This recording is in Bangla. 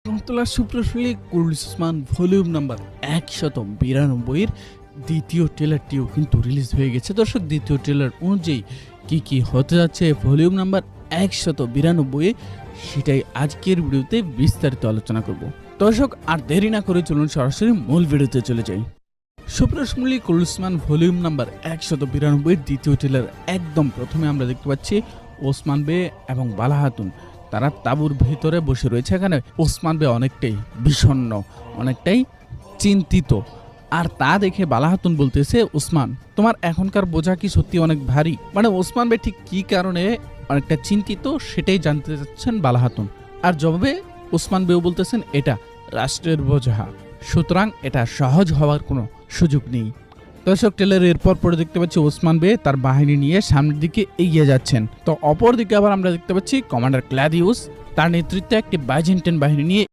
রহমতুল্লাহ সুপ্রসলি কুরুল ভলিউম নাম্বার ১৯২ এর দ্বিতীয় ট্রেলারটিও কিন্তু রিলিজ হয়ে গেছে। দর্শক, দ্বিতীয় ট্রেলার অনুযায়ী কি কি হতে যাচ্ছে ভলিউম নাম্বার ১৯২ সেটাই আজকের ভিডিওতে বিস্তারিত আলোচনা করব। দর্শক, আর দেরি না করে চলুন সরাসরি মূল ভিডিওতে চলে যাই। সুপ্রসলি কুরুল ভলিউম নাম্বার ১৯২ এর দ্বিতীয় ট্রেলার একদম প্রথমে আমরা দেখতে পাচ্ছি ওসমান বে এবং বালা খাতুন তারা তাঁবুর ভিতরে বসে রয়েছে। এখানে ওসমান বে অনেকটাই বিষণ্ণ, অনেকটাই চিন্তিত, আর তা দেখে বালা খাতুন বলতেছে, ওসমান তোমার এখনকার বোঝা কি সত্যি অনেক ভারী? মানে ওসমান বে ঠিক কি কারণে অনেকটা চিন্তিত সেটাই জানতে চাচ্ছেন বালা খাতুন। আর জবাবে ওসমান বেও বলতেছেন, এটা রাষ্ট্রের বোঝা, সুতরাং এটা সহজ হওয়ার কোনো সুযোগ নেই। দর্শক, ট্রেলার এরপর পরে দেখতে পাচ্ছি ওসমান বে তার বাহিনী নিয়ে সামনের দিকে এগিয়ে যাচ্ছেন। তো অপর দিকে আবার আমরা দেখতে পাচ্ছি কমান্ডার ক্লাদিউস তার নেতৃত্বে একটি বাইজেন্টাইন বাহিনী নিয়ে